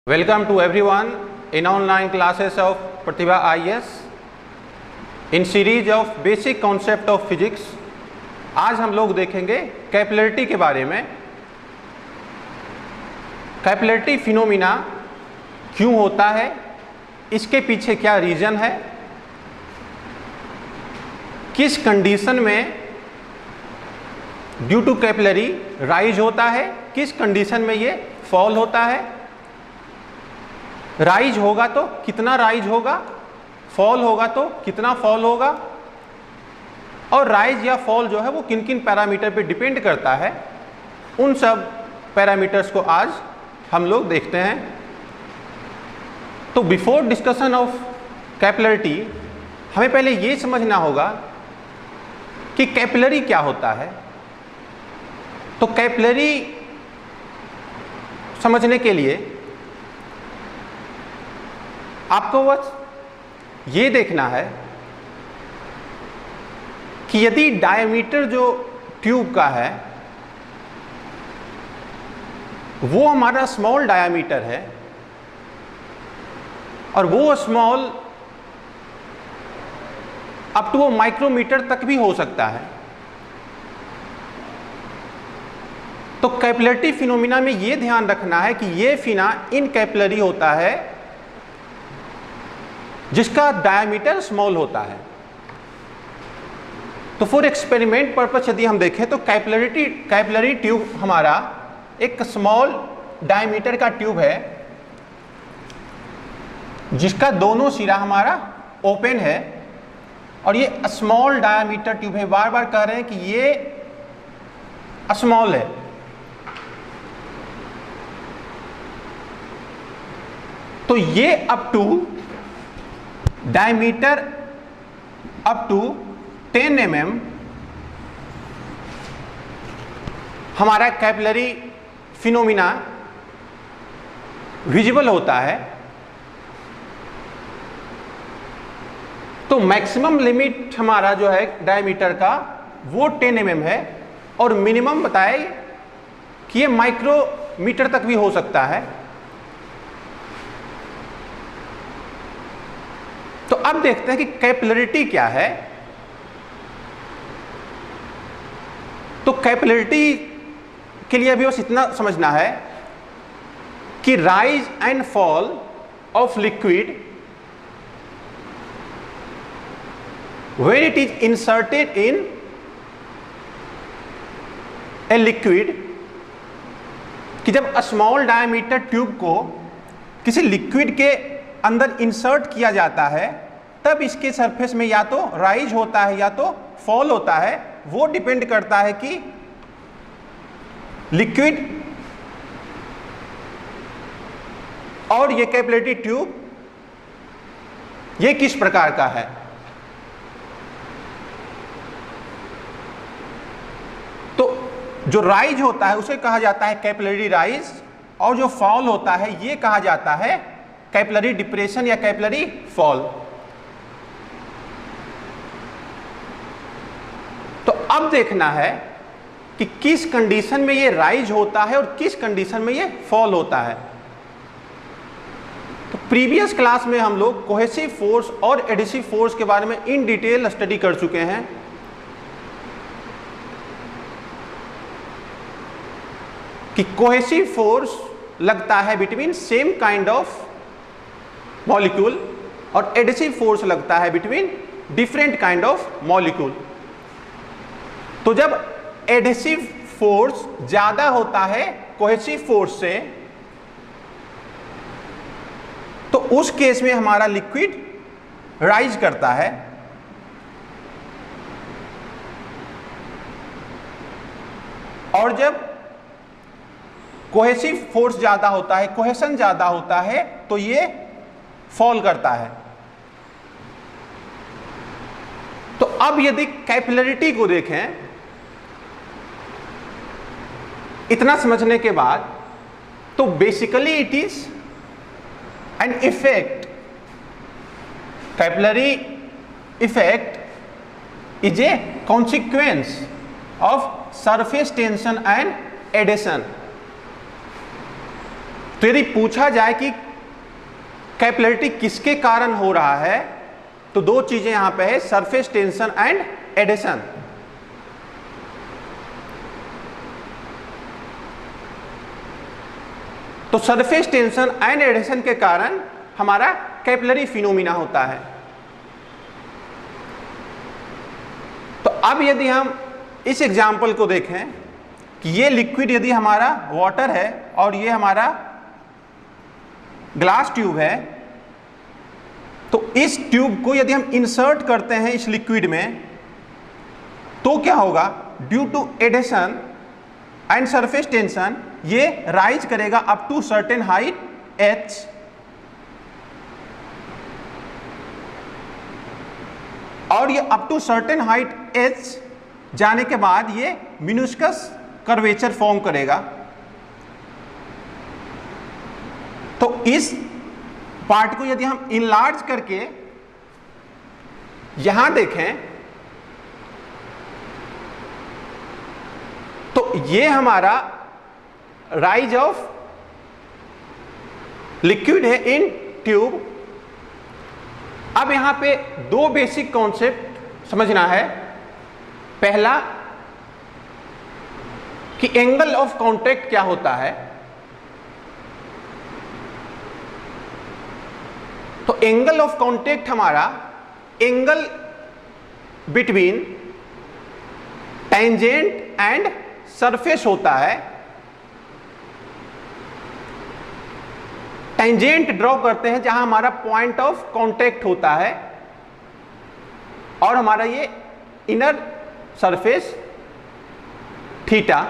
Welcome to everyone in online classes of Pratibha IAS in series of basic concept of physics। आज हम लोग देखेंगे capillarity के बारे में। कैपिलरिटी फिनोमिना क्यों होता है, इसके पीछे क्या रीज़न है, किस कंडीशन में ड्यू टू कैपिलरी राइज होता है, किस कंडीशन में ये फॉल होता है, राइज होगा तो कितना राइज होगा, फॉल होगा तो कितना फॉल होगा, और राइज या फॉल जो है वो किन किन पैरामीटर पे डिपेंड करता है। उन सब पैरामीटर्स को आज हम लोग देखते हैं। तो बिफोर डिस्कशन ऑफ कैपिलरिटी हमें पहले ये समझना होगा कि कैपिलरी क्या होता है। तो कैपिलरी समझने के लिए आपको बस ये देखना है कि यदि डायमीटर जो ट्यूब का है वो हमारा स्मॉल डायमीटर है और वो स्मॉल अप टू माइक्रोमीटर तक भी हो सकता है, तो कैपिलरिटी फिनोमिना में ये ध्यान रखना है कि ये फिना इन कैपिलरी होता है जिसका डायमीटर स्मॉल होता है। तो फॉर एक्सपेरिमेंट पर्पस यदि हम देखें तो कैपिलरी ट्यूब हमारा एक स्मॉल डायमीटर का ट्यूब है जिसका दोनों सिरा हमारा ओपन है और ये स्मॉल डायमीटर ट्यूब है। बार बार कह रहे हैं कि ये स्मॉल है। तो ये up to diameter up to 10 mm हमारा कैपिलरी फिनोमिना विजिबल होता है। तो मैक्सिमम लिमिट हमारा जो है डायमीटर का वो 10 mm है और मिनिमम बताए कि ये माइक्रोमीटर तक भी हो सकता है। तो अब देखते हैं कि कैपिलरिटी क्या है। तो कैपिलरिटी के लिए अभी बस इतना समझना है कि rise and fall of liquid when it is inserted in a liquid, कि जब स्मॉल डायमीटर ट्यूब को किसी लिक्विड के अंदर इंसर्ट किया जाता है तब इसके सरफेस में या तो राइज होता है या तो फॉल होता है। वो डिपेंड करता है कि लिक्विड और ये कैपिलरी ट्यूब ये किस प्रकार का है। तो जो राइज होता है उसे कहा जाता है कैपिलरी राइज और जो फॉल होता है ये कहा जाता है कैपिलरी डिप्रेशन या कैपिलरी फॉल। तो अब देखना है कि किस कंडीशन में ये राइज होता है और किस कंडीशन में ये फॉल होता है। तो प्रीवियस क्लास में हम लोग कोहेसिव फोर्स और एडिसिव फोर्स के बारे में इन डिटेल स्टडी कर चुके हैं। कि कोहेसिव फोर्स लगता है between same kind of molecule और एडिसिव फोर्स लगता है between different kind of molecule. तो जब एडिसिव फोर्स ज्यादा होता है कोहेसिव फोर्स से तो उस केस में हमारा लिक्विड राइज करता है, और जब कोहेसिव फोर्स ज्यादा होता है, कोहेशन ज्यादा होता है तो ये फॉल करता है। तो अब यदि कैपिलरिटी को देखें इतना समझने के बाद, तो basically it is an effect, capillary effect is a consequence of surface tension and adhesion. तो यदि पूछा जाए कि कैपिलरिटी किसके कारण हो रहा है, तो दो चीजें यहां पे है, सरफेस टेंशन एंड एडिशन। तो सरफेस टेंशन एंड एडिशन के कारण हमारा कैपिलरी फिनोमिना होता है। तो अब यदि हम इस एग्जाम्पल को देखें कि ये लिक्विड यदि हमारा वाटर है और ये हमारा ग्लास ट्यूब है, तो इस ट्यूब को यदि हम इंसर्ट करते हैं इस लिक्विड में, तो क्या होगा, due to adhesion and surface tension ये राइज करेगा up to certain height h, और ये up to certain height h जाने के बाद ये मिन्यूस्कस कर्वेचर फॉर्म करेगा। तो इस पार्ट को यदि हम इनलार्ज करके यहां देखें, तो ये हमारा राइज ऑफ लिक्विड है इन ट्यूब। अब यहां पे दो बेसिक कॉन्सेप्ट समझना है। पहला कि एंगल ऑफ कांटेक्ट क्या होता है। तो एंगल ऑफ कांटेक्ट हमारा angle between tangent and surface होता है। टेंजेंट ड्रॉ करते हैं जहां हमारा पॉइंट ऑफ कांटेक्ट होता है और हमारा ये इनर सरफेस थीटा।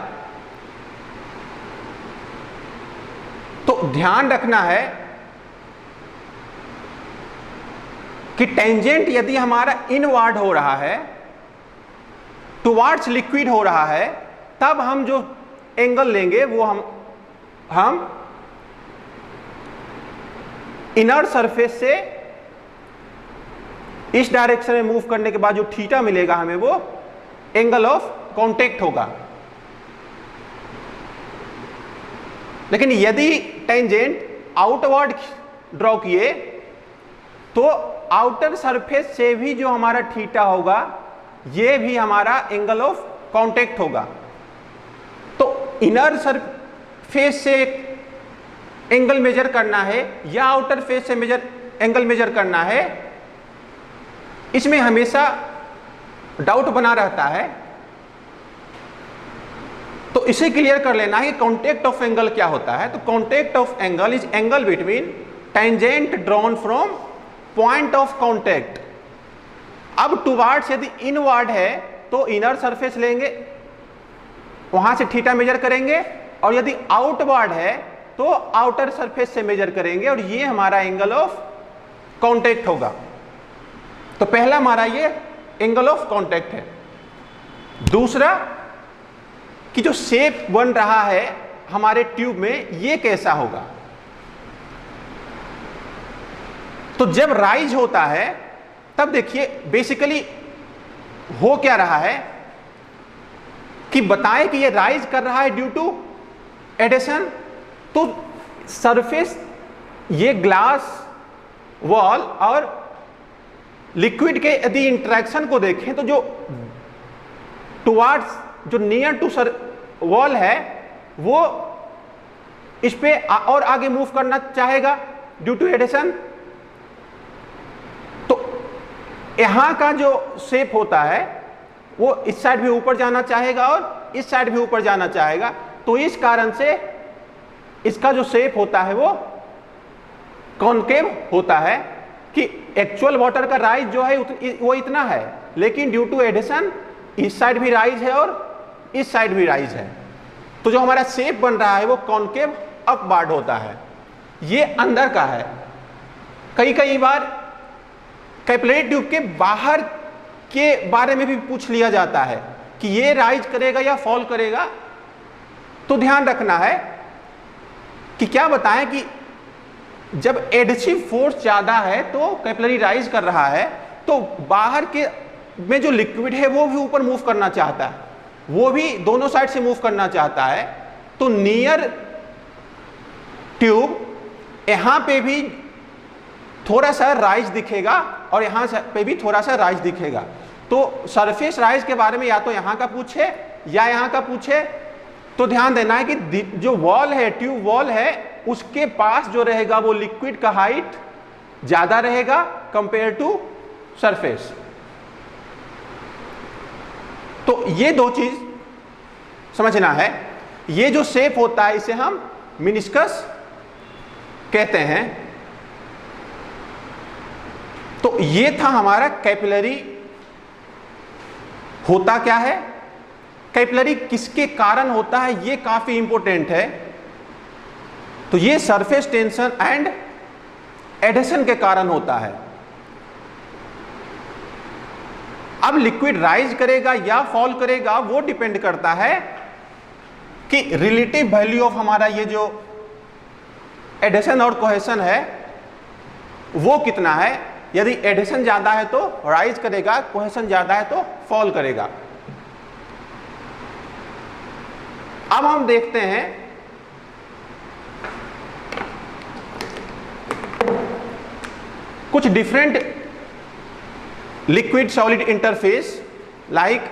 तो ध्यान रखना है कि टेंजेंट यदि हमारा इनवार्ड हो रहा है, टुवार्ड्स लिक्विड हो रहा है, तब हम जो एंगल लेंगे वो हम इनर सरफेस से इस डायरेक्शन में मूव करने के बाद जो थीटा मिलेगा हमें, वो एंगल ऑफ कांटेक्ट होगा। लेकिन यदि टेंजेंट आउटवर्ड ड्रॉ किए तो आउटर सरफेस से भी जो हमारा थीटा होगा ये भी हमारा एंगल ऑफ कांटेक्ट होगा। तो इनर सरफेस से एंगल मेजर करना है या आउटर फेस से एंगल मेजर करना है, इसमें हमेशा डाउट बना रहता है। तो इसे क्लियर कर लेना है कि कांटेक्ट ऑफ एंगल क्या होता है। तो contact of angle is angle between tangent drawn from point of contact. अब टुवार्ड्स यदि इनवर्ड है तो इनर सरफेस लेंगे, वहां से थीटा मेजर करेंगे, और यदि आउटवर्ड है तो आउटर सरफेस से मेजर करेंगे, और ये हमारा एंगल ऑफ कांटेक्ट होगा। तो पहला हमारा ये एंगल ऑफ कांटेक्ट है। दूसरा कि जो शेप बन रहा है हमारे ट्यूब में ये कैसा होगा। तो जब राइज होता है तब देखिए बेसिकली हो क्या रहा है कि बताएं कि ये राइज कर रहा है ड्यू टू एडिशन। तो सरफेस ये ग्लास वॉल और लिक्विड के यदि इंटरेक्शन को देखें तो जो टुवार्ड्स जो नियर टू वॉल है वो इस पे और आगे मूव करना चाहेगा ड्यू टू एडिशन। तो यहां का जो शेप होता है वो इस साइड भी ऊपर जाना चाहेगा और इस साइड भी ऊपर जाना चाहेगा। तो इस कारण से इसका जो शेप होता है वो कॉनकेव होता है कि एक्चुअल वाटर का राइज जो है वो इतना है, लेकिन ड्यू टू एडिशन इस साइड भी राइज है और इस साइड भी राइज है। तो जो हमारा शेप बन रहा है वो कॉनकेव अपवार्ड होता है। ये अंदर का है। कई बार कैपिलरी ट्यूब के बाहर के बारे में भी पूछ लिया जाता है कि ये राइज करेगा या फॉल करेगा। तो ध्यान रखना है कि क्या बताएं कि जब एडहेसिव फोर्स ज्यादा है तो कैपिलरी राइज कर रहा है, तो बाहर के में जो लिक्विड है वो भी ऊपर मूव करना चाहता है, वो भी दोनों साइड से मूव करना चाहता है। तो नियर ट्यूब, यहां पे भी थोड़ा सा राइज दिखेगा और यहां पे भी थोड़ा सा राइज दिखेगा। तो सरफेस राइज के बारे में या तो यहां का पूछे या यहां का पूछे, तो ध्यान देना है कि जो वॉल है, ट्यूब वॉल है, उसके पास जो रहेगा वो लिक्विड का हाइट ज्यादा रहेगा कंपेयर टू सरफेस। तो ये दो चीज समझना है। ये जो शेप होता है इसे हम मिनिस्कस कहते हैं। तो ये था हमारा कैपिलरी। होता क्या है, कैपिलरी किसके कारण होता है, ये काफी इंपॉर्टेंट है। तो ये सरफेस टेंशन एंड एडेशन के कारण होता है। अब लिक्विड राइज करेगा या फॉल करेगा वो डिपेंड करता है कि रिलेटिव वैल्यू ऑफ हमारा ये जो एडेशन और कोहेशन है वो कितना है। यदि एडिशन ज्यादा है तो राइज करेगा, कोहेशन ज्यादा है तो फॉल करेगा। अब हम देखते हैं कुछ different liquid solid interface like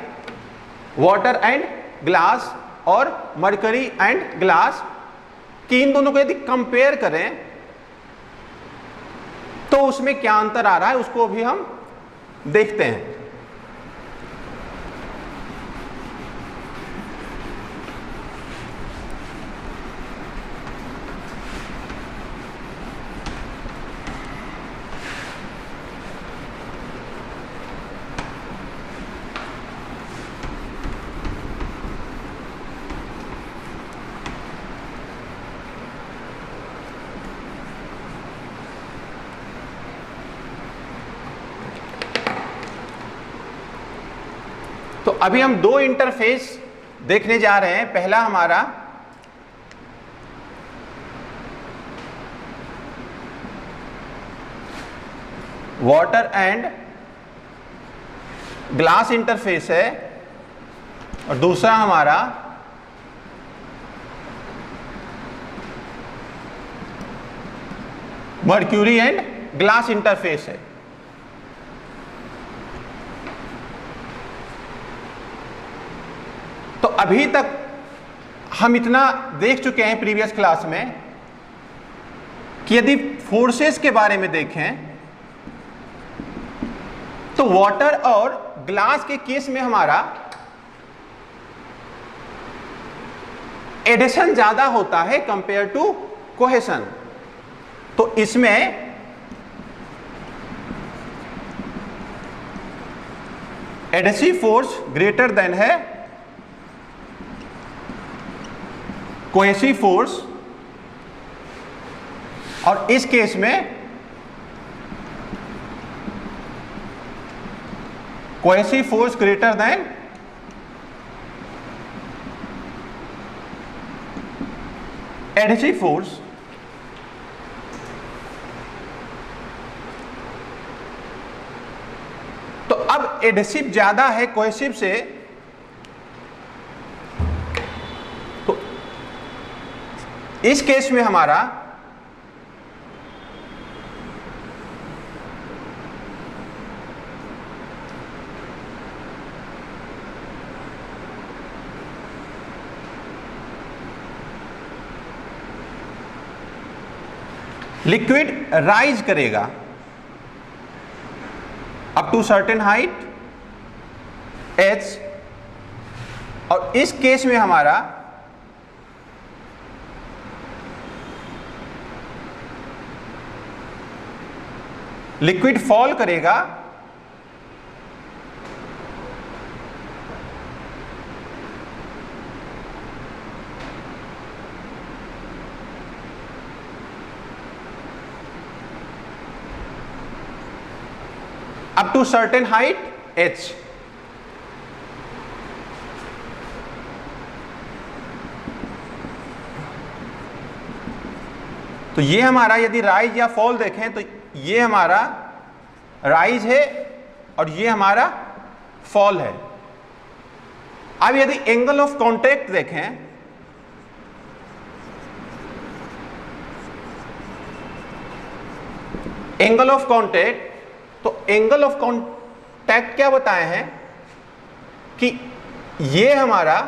water and glass और मरकरी एंड ग्लास कि इन दोनों को यदि कंपेयर करें तो उसमें क्या अंतर आ रहा है, उसको भी हम देखते हैं। तो अभी हम दो इंटरफेस देखने जा रहे हैं। पहला हमारा वाटर एंड ग्लास इंटरफेस है और दूसरा हमारा मर्क्यूरी एंड ग्लास इंटरफेस है। तो अभी तक हम इतना देख चुके हैं प्रीवियस क्लास में कि यदि फोर्सेस के बारे में देखें तो वाटर और ग्लास के केस में हमारा एडिशन ज्यादा होता है कंपेयर टू कोहेशन। तो इसमें एडेसिव फोर्स ग्रेटर देन है कोहेसिव फोर्स, और इस केस में cohesive force greater than adhesive force. तो अब एडेसिव ज्यादा है कोहेसिव से, तो इस केस में हमारा लिक्विड राइज करेगा up to certain height h, और इस केस में हमारा लिक्विड फॉल करेगा up to certain height h। तो ये हमारा यदि राइज या फॉल देखें तो ये हमारा राइज है और ये हमारा फॉल है। अब यदि एंगल ऑफ कांटेक्ट देखें एंगल ऑफ कांटेक्ट, तो एंगल ऑफ कांटेक्ट क्या बताए हैं कि ये हमारा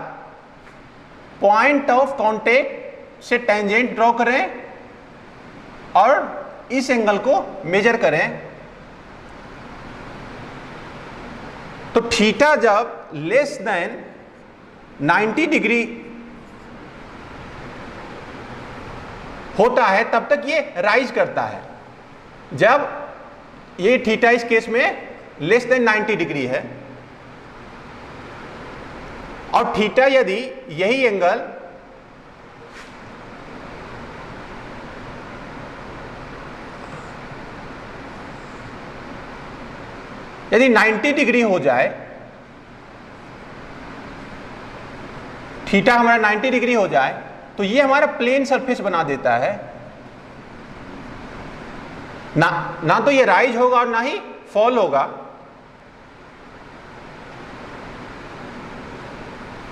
पॉइंट ऑफ कांटेक्ट से टेंजेंट ड्रॉ करें और इस एंगल को मेजर करें। तो थीटा जब लेस देन 90 डिग्री होता है तब तक ये राइज करता है। जब ये थीटा इस केस में लेस देन 90 डिग्री है और थीटा यदि यही एंगल यदि 90 डिग्री हो जाए, थीटा हमारा 90 डिग्री हो जाए, तो ये हमारा प्लेन सरफेस बना देता है। ना तो ये राइज होगा और ना ही फॉल होगा।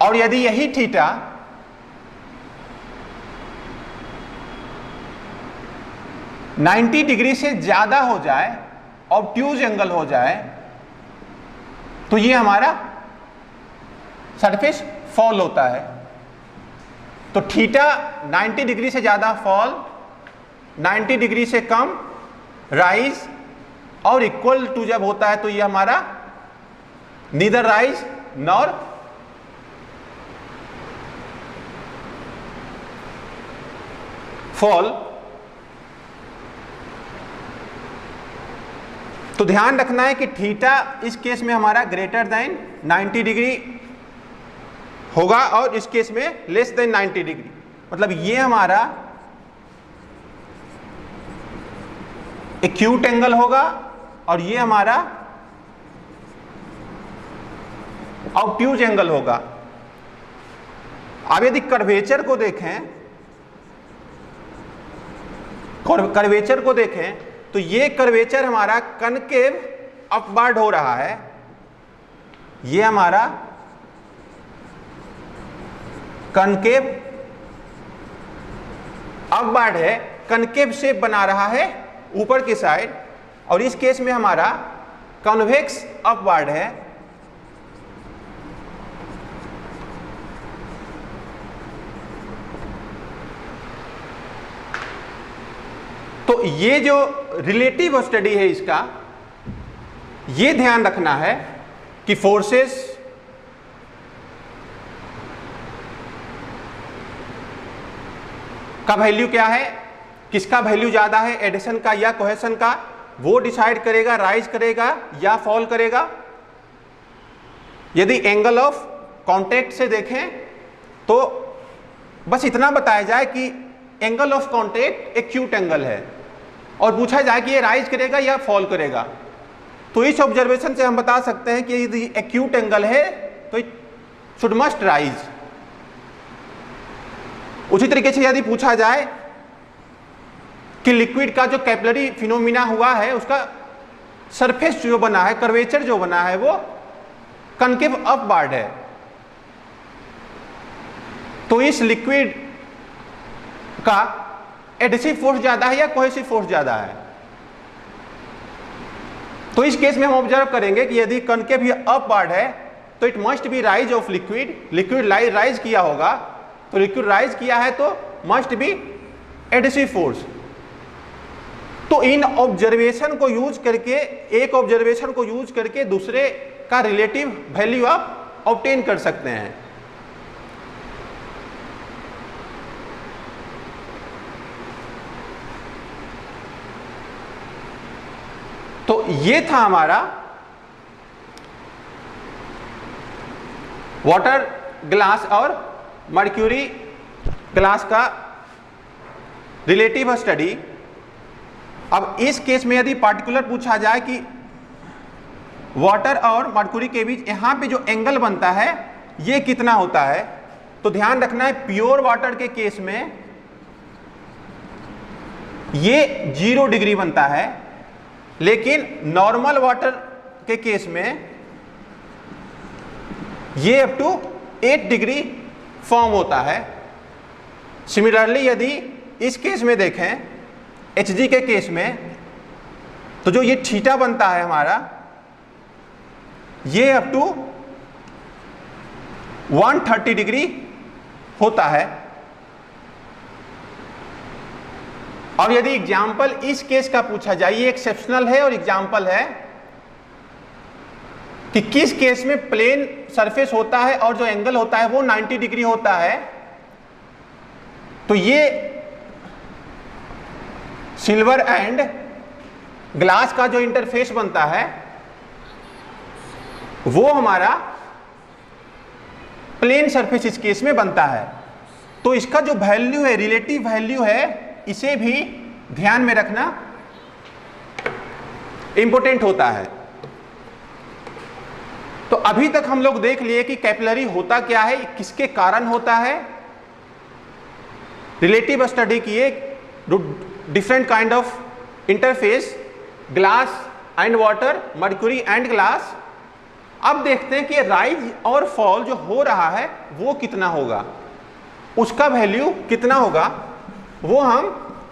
और यदि यही थीटा नाइन्टी डिग्री से ज्यादा हो जाए, ऑब्ट्यूज एंगल हो जाए, तो ये हमारा सरफेस फॉल होता है। तो थीटा 90 डिग्री से ज्यादा फॉल, 90 डिग्री से कम राइज और इक्वल टू जब होता है तो ये हमारा नीदर राइज नॉर फॉल। तो ध्यान रखना है कि थीटा इस केस में हमारा ग्रेटर देन 90 डिग्री होगा और इस केस में लेस देन 90 डिग्री। मतलब ये हमारा एक्यूट एंगल होगा और ये हमारा ऑब्ट्यूज एंगल होगा। अब यदि कर्वेचर को देखें, कर्वेचर को देखें तो ये कर्वेचर हमारा कनकेव अपवार्ड हो रहा है। ये हमारा कनकेव अपवार्ड है, कनकेव शेप बना रहा है ऊपर की साइड, और इस केस में हमारा कन्वेक्स अपवार्ड है। तो ये जो रिलेटिव स्टडी है इसका, ये ध्यान रखना है कि फोर्सेस का वैल्यू क्या है, किसका वैल्यू ज्यादा है, एडिशन का या कोहेशन का, वो डिसाइड करेगा राइज करेगा या फॉल करेगा। यदि एंगल ऑफ कांटेक्ट से देखें तो बस इतना बताया जाए कि angle of contact acute angle है और पूछा जाए कि ये राइज करेगा या फॉल करेगा, तो इस ऑब्जर्वेशन से हम बता सकते हैं कि यदि एक्यूट एंगल है तो इट शुड मस्ट राइज। उसी तरीके से यदि पूछा जाए कि लिक्विड का जो कैपिलरी फिनोमिना हुआ है उसका सरफेस जो बना है, कर्वेचर जो बना है, वो कनकेव अपवार्ड है, तो इस लिक्विड का एडहेसिव फोर्स ज्यादा है या कोहेसिव फोर्स ज्यादा है। तो इस केस में हम ऑब्जर्व करेंगे कि यदि कनकेव अपवार्ड है तो it must be rise of liquid, liquid rise किया होगा, तो लिक्विड राइज किया है तो मस्ट बी एडहेसिव फोर्स। तो इन ऑब्जर्वेशन को यूज करके, एक ऑब्जर्वेशन को यूज करके दूसरे का रिलेटिव वैल्यू आप ऑब्टेन कर सकते हैं। तो ये था हमारा वाटर ग्लास और मर्क्यूरी ग्लास का रिलेटिव स्टडी। अब इस केस में यदि पार्टिकुलर पूछा जाए कि वाटर और मर्क्यूरी के बीच यहां पे जो एंगल बनता है ये कितना होता है, तो ध्यान रखना है प्योर वाटर के केस में ये 0 डिग्री बनता है, लेकिन नॉर्मल वाटर के केस में ये अप टू 8 डिग्री फॉर्म होता है। सिमिलरली यदि इस केस में देखें, Hg के केस में तो जो ये थीटा बनता है हमारा, ये अप टू 130 डिग्री होता है। और यदि एग्जाम्पल इस केस का पूछा जाए, ये एक्सेप्शनल है और एग्जाम्पल है कि किस केस में प्लेन सरफेस होता है और जो एंगल होता है वो 90 डिग्री होता है, तो ये सिल्वर एंड ग्लास का जो इंटरफेस बनता है वो हमारा प्लेन सरफेस इस केस में बनता है। तो इसका जो वैल्यू है, रिलेटिव वैल्यू है, इसे भी ध्यान में रखना इंपॉर्टेंट होता है। तो अभी तक हम लोग देख लिए कि कैपिलरी होता क्या है, किसके कारण होता है, रिलेटिव स्टडी किए, different kind of interface, glass and water, mercury and glass. अब देखते हैं कि राइज और फॉल जो हो रहा है वो कितना होगा, उसका वैल्यू कितना होगा, वो हम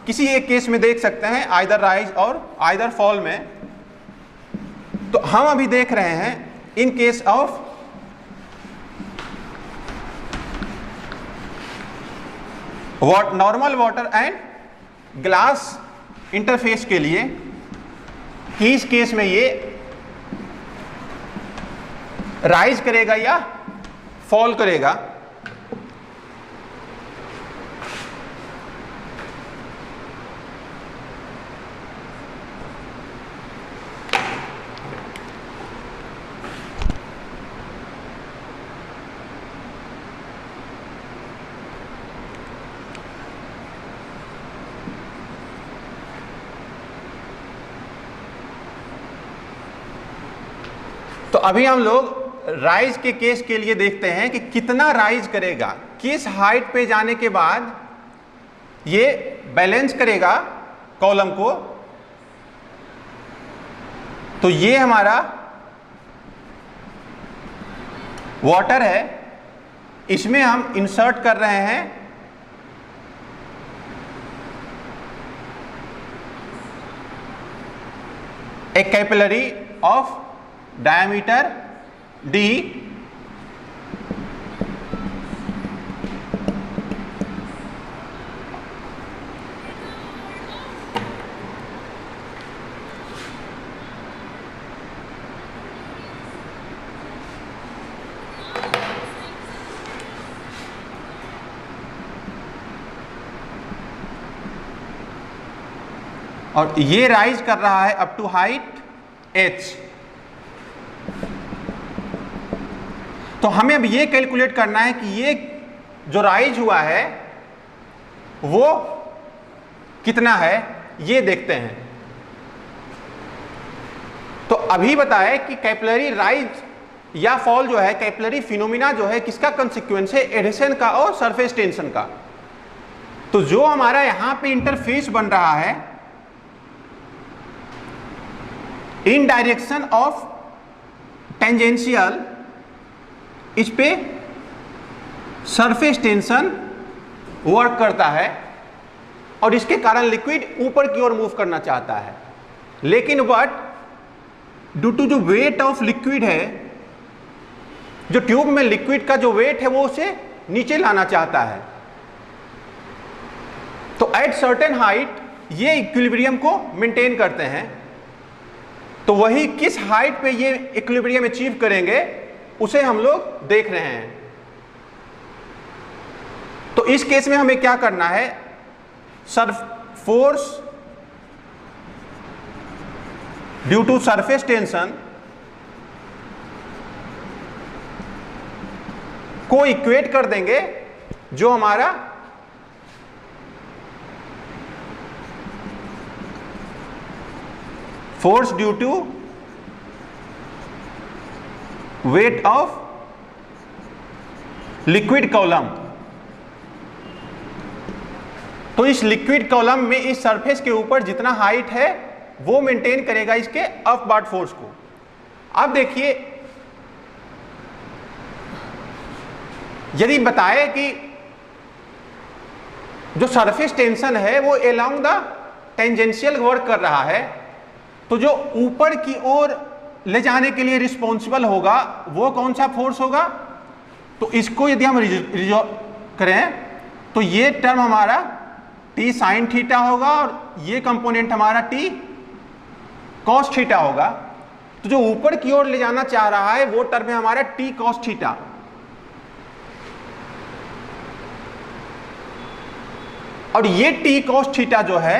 किसी एक केस में देख सकते हैं, आइदर राइज और आइदर फॉल में। तो हम अभी देख रहे हैं in case of normal water and glass interface के लिए कि इस केस में ये राइज करेगा या फॉल करेगा। तो अभी हम लोग राइज के केस के लिए देखते हैं कि कितना राइज करेगा, किस हाइट पे जाने के बाद ये बैलेंस करेगा कॉलम को। तो ये हमारा वाटर है, इसमें हम इंसर्ट कर रहे हैं एक कैपिलरी ऑफ डायमीटर d, और ये राइज कर रहा है अप टू हाइट h। तो हमें अब ये कैलकुलेट करना है कि ये जो राइज हुआ है वो कितना है, ये देखते हैं। तो अभी बताए कि कैपिलरी राइज या फॉल जो है, कैपिलरी फिनोमिना जो है, किसका कंसिक्वेंस है, एडिशन का और सरफेस टेंशन का। तो जो हमारा यहां पे इंटरफेस बन रहा है इन डायरेक्शन ऑफ टेंजेंशियल, इस पे सरफेस टेंशन वर्क करता है और इसके कारण लिक्विड ऊपर की ओर मूव करना चाहता है, लेकिन बट ड्यू टू जो वेट ऑफ लिक्विड है, जो ट्यूब में लिक्विड का जो वेट है वो उसे नीचे लाना चाहता है। तो एट सर्टेन हाइट ये इक्विलिब्रियम को मेंटेन करते हैं। तो वही किस हाइट पे ये इक्विलिब्रियम अचीव करेंगे उसे हम लोग देख रहे हैं। तो इस केस में हमें क्या करना है, force due to surface tension को इक्वेट कर देंगे जो हमारा force due to weight of liquid column. तो इस लिक्विड कॉलम में इस सरफेस के ऊपर जितना हाइट है वो मेंटेन करेगा इसके अपवार्ड फोर्स को। अब देखिए, यदि बताए कि जो सरफेस टेंशन है वो अलोंग द टेंजेंशियल वर्क कर रहा है, तो जो ऊपर की ओर ले जाने के लिए रिस्पॉन्सिबल होगा वो कौन सा फोर्स होगा? तो इसको यदि हम रिजॉल्व करें तो ये टर्म हमारा टी साइन थीटा होगा और ये कंपोनेंट हमारा टी कॉस थीटा होगा। तो जो ऊपर की ओर ले जाना चाह रहा है वो टर्म है हमारा टी कॉस थीटा। और ये टी कॉस थीटा जो है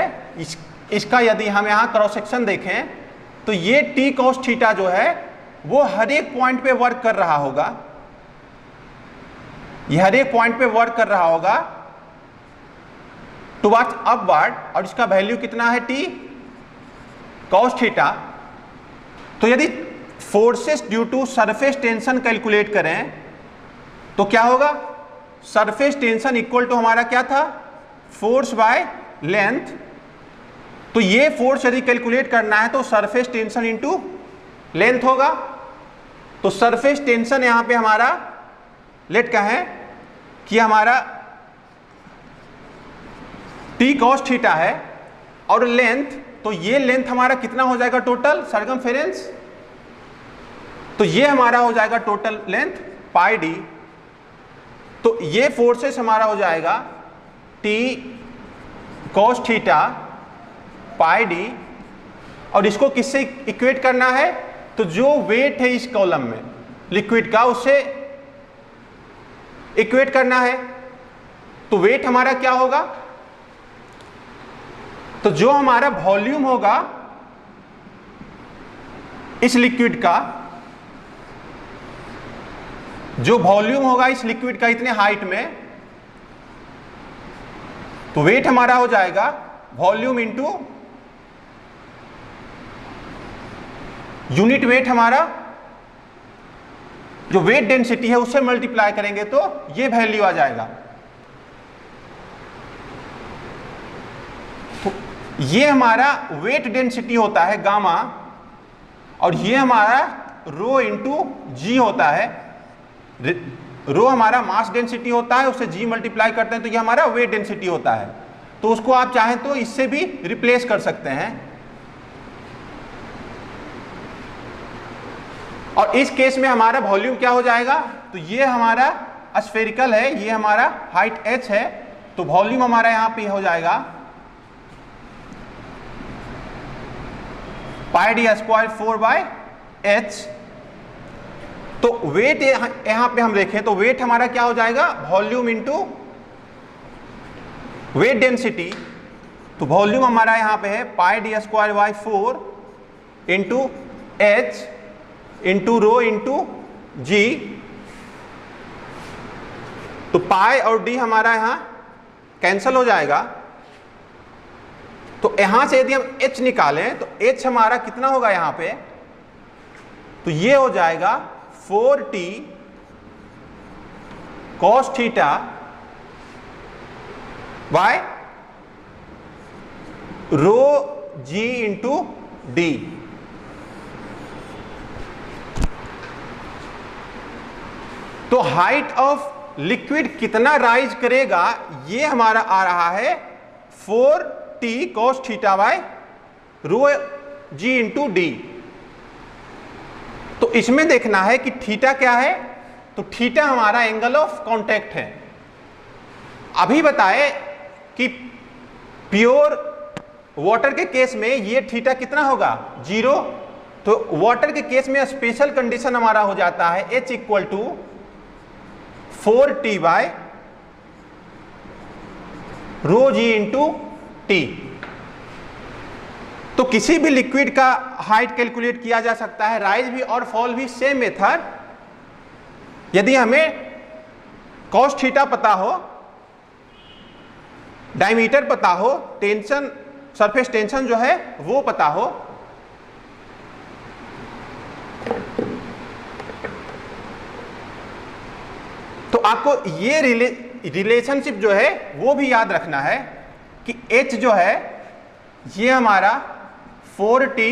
इसका यदि हम यहां क्रॉस सेक्शन देखें तो ये टी कॉस थीटा जो है वो हर एक पॉइंट पे वर्क कर रहा होगा, ये हर एक पॉइंट पे वर्क कर रहा होगा टुवर्ड्स अपवर्ड, और इसका वैल्यू कितना है टी कॉस थीटा। तो यदि forces due to surface tension calculate करें तो क्या होगा? सरफेस टेंशन इक्वल टू हमारा क्या था? Force by length. तो ये फोर्स यदि कैलकुलेट करना है तो सरफेस टेंशन इनटू लेंथ होगा। तो सरफेस टेंशन यहां पे हमारा लेट कहें कि हमारा टी कॉस थीटा है और लेंथ, तो ये लेंथ हमारा कितना हो जाएगा टोटल सरकमफेरेंस? तो ये हमारा हो जाएगा टोटल लेंथ पाई डी। तो ये फोर्सेस हमारा हो जाएगा T cos theta pi D, और इसको किससे इक्वेट करना है? तो जो वेट है इस कॉलम में लिक्विड का उससे इक्वेट करना है। तो वेट हमारा क्या होगा? तो जो हमारा वॉल्यूम होगा इस लिक्विड का, जो वॉल्यूम होगा इस लिक्विड का इतने हाइट में, तो वेट हमारा हो जाएगा वॉल्यूम इनटू यूनिट वेट, हमारा जो वेट डेंसिटी है उससे मल्टीप्लाई करेंगे तो ये वैल्यू आ जाएगा। तो ये हमारा वेट डेंसिटी होता है गामा, और ये हमारा रो इंटू जी होता है। रो हमारा मास डेंसिटी होता है, उससे जी मल्टीप्लाई करते हैं तो ये हमारा वेट डेंसिटी होता है। तो उसको आप चाहें तो इससे भी रिप्लेस कर सकते हैं। और इस केस में हमारा वॉल्यूम क्या हो जाएगा? तो ये हमारा स्फेरिकल है, ये हमारा हाइट h है, तो वॉल्यूम हमारा यहां पे हो जाएगा पाई डी स्क्वायर 4/h। तो वेट यहां पे हम देखें तो वेट हमारा क्या हो जाएगा? Volume into weight density. तो वॉल्यूम हमारा यहां पे है pi D square by 4 into h into rho into g. तो पाई और डी हमारा यहां कैंसल हो जाएगा। तो यहां से यदि हम h निकालें तो h हमारा कितना होगा यहां पे? तो ये हो जाएगा 4t cos theta by rho g into d. तो हाइट ऑफ लिक्विड कितना राइज करेगा ये हमारा आ रहा है 4t cos theta by rho g into d. तो इसमें देखना है कि थीटा क्या है? तो थीटा हमारा एंगल ऑफ कांटेक्ट है। अभी बताए कि प्योर वाटर के केस में ये थीटा कितना होगा? 0। तो वाटर के केस में स्पेशल कंडीशन हमारा हो जाता है h equal to 4t by rho g into t. तो किसी भी लिक्विड का हाइट कैलकुलेट किया जा सकता है, राइज भी और फॉल भी सेम मेथड। यदि हमें कॉस थीटा पता हो, डायमीटर पता हो, टेंशन सरफेस टेंशन जो है वो पता हो, तो आपको ये रिलेशनशिप जो है वो भी याद रखना है कि h जो है ये हमारा 4t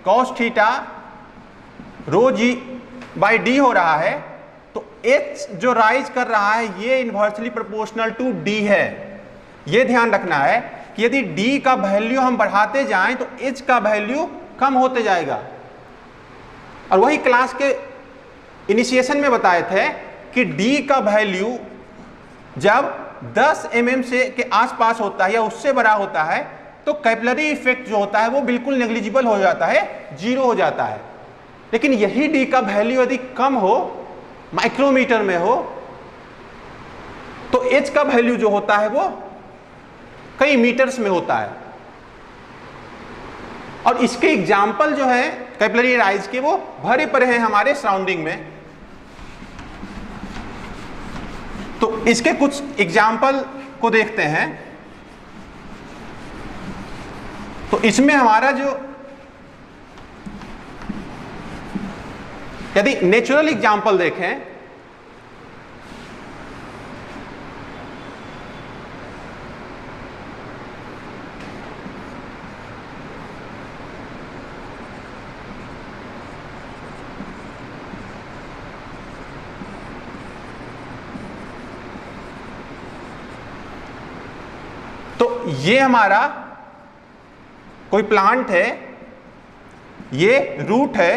cos theta rho g by d हो रहा है। तो h जो राइज कर रहा है ये इनवर्सली प्रोपोर्शनल टू d है। ये ध्यान रखना है कि यदि d का वैल्यू हम बढ़ाते जाएं तो h का वैल्यू कम होते जाएगा। और वही क्लास के इनिशिएशन में बताए थे कि डी का वैल्यू जब 10 mm से के आसपास होता है या उससे बड़ा होता है तो कैपिलरी इफेक्ट जो होता है वो बिल्कुल नेग्लिजिबल हो जाता है, जीरो हो जाता है। लेकिन यही डी का वैल्यू यदि कम हो, माइक्रोमीटर में हो, तो एच का वैल्यू जो होता है वो कई मीटर्स में होता है। और इसके एग्जाम्पल जो है कैपिलरी राइज के वो भरे पड़े हैं हमारे सराउंडिंग में। तो इसके कुछ एग्जाम्पल को देखते हैं। तो इसमें हमारा जो यदि नेचुरल एग्जाम्पल देखें तो ये हमारा कोई प्लांट है, ये रूट है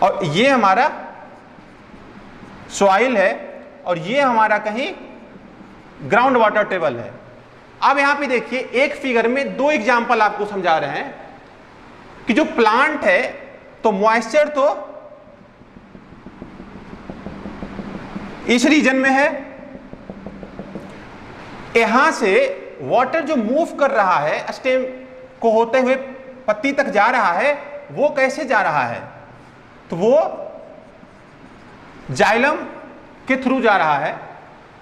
और ये हमारा सॉइल है और ये हमारा कहीं ग्राउंड वाटर टेबल है। अब यहां पे देखिए एक फिगर में दो एग्जांपल आपको समझा रहे हैं कि जो प्लांट है तो मॉइस्चर तो इस रीजन में है, यहां से वाटर जो मूव कर रहा है स्टेम को होते हुए पत्ती तक जा रहा है, वो कैसे जा रहा है, तो वो जाइलम के थ्रू जा रहा है।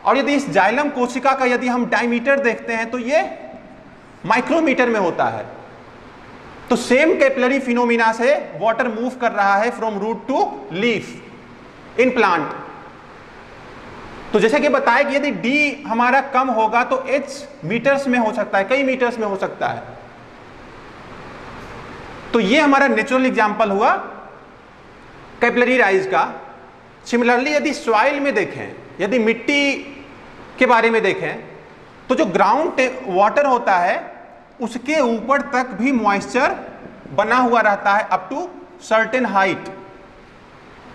और यदि इस जाइलम कोशिका का यदि हम डायमीटर देखते हैं तो ये माइक्रोमीटर में होता है। तो सेम कैपिलरी फिनोमिना से वाटर मूव कर रहा है from root to leaf in plant. तो जैसे कि बताया कि यदि डी हमारा कम होगा तो एच मीटर्स में हो सकता है, कई मीटर्स में हो सकता है। तो ये हमारा नेचुरल एग्जांपल हुआ कैपिलरी राइज का। सिमिलरली यदि सॉइल में देखें, यदि मिट्टी के बारे में देखें, तो जो ग्राउंड वाटर होता है उसके ऊपर तक भी मॉइस्चर बना हुआ रहता है अप टू सर्टेन हाइट।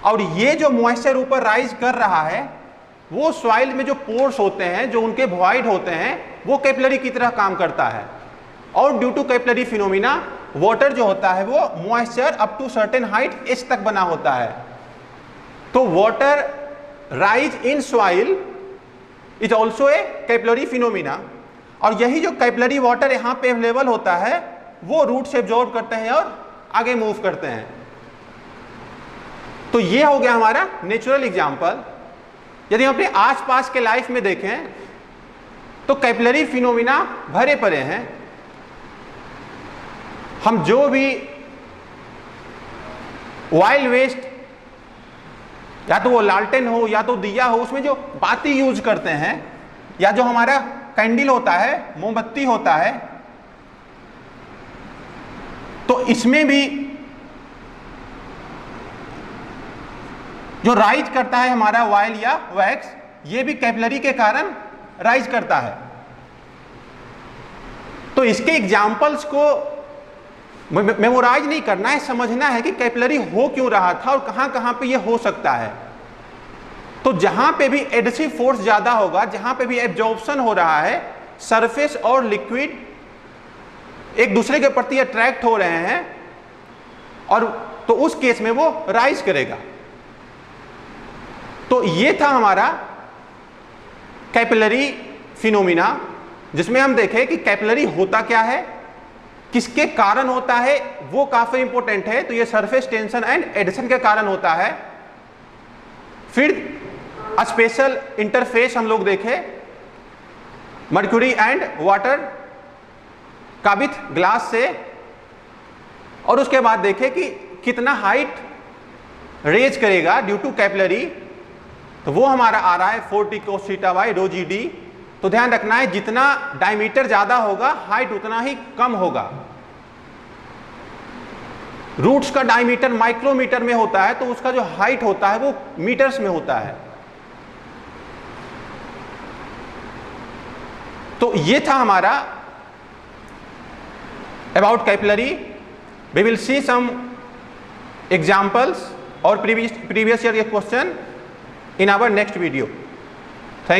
और ये जो मॉइस्चर ऊपर राइज कर रहा है वो सॉइल में जो पोर्स होते हैं, जो उनके वॉइड होते हैं, वो कैपिलरी की तरह काम करता है। और due to capillary phenomena water जो होता है वो moisture up to certain height H तक बना होता है। तो water rise in soil is also a capillary phenomena. और यही जो कैपिलरी वाटर यहाँ पे अवेलेबल होता है वो रूट से एब्जॉर्ब करते हैं और आगे मूव करते हैं। तो ये हो गया हमारा नेचुरल एग्जाम्पल। यदि हम अपने आसपास के लाइफ में देखें तो कैपिलरी फिनोमिना भरे पड़े हैं। हम जो भी ऑयल वेस्ट, या तो वो लालटेन हो या तो दिया हो, उसमें जो बाती यूज करते हैं, या जो हमारा कैंडल होता है, मोमबत्ती होता है, तो इसमें भी जो राइज करता है हमारा ऑयल या वैक्स, ये भी कैपिलरी के कारण राइज करता है। तो इसके एग्जाम्पल्स को मेमोराइज नहीं करना है, समझना है कि कैपिलरी हो क्यों रहा था और कहां कहां पे ये हो सकता है। तो जहां पे भी एडहेसिव फोर्स ज्यादा होगा, जहां पे भी एब्जॉर्प्शन हो रहा है, सरफेस और लिक्विड एक दूसरे के प्रति अट्रैक्ट हो रहे हैं, और तो उस केस में वो राइज करेगा। तो ये था हमारा कैपिलरी फिनोमिना, जिसमें हम देखें कि कैपिलरी होता क्या है, किसके कारण होता है, वो काफी इंपॉर्टेंट है। तो ये सरफेस टेंशन एंड एडिशन के कारण होता है। फिर स्पेशल इंटरफेस हम लोग देखे मर्क्यूरी एंड वाटर का विथ ग्लास से, और उसके बाद देखे कि कितना हाइट रेज करेगा ड्यू टू कैपिलरी। तो वो हमारा आ रहा है 40 cos theta by rho G D. तो ध्यान रखना है जितना डायमीटर ज्यादा होगा हाइट उतना ही कम होगा। रूट्स का डायमीटर माइक्रोमीटर में होता है, तो उसका जो हाइट होता है वो मीटर्स में होता है। तो ये था हमारा about capillary. We will see some examples or previous year question in our next video.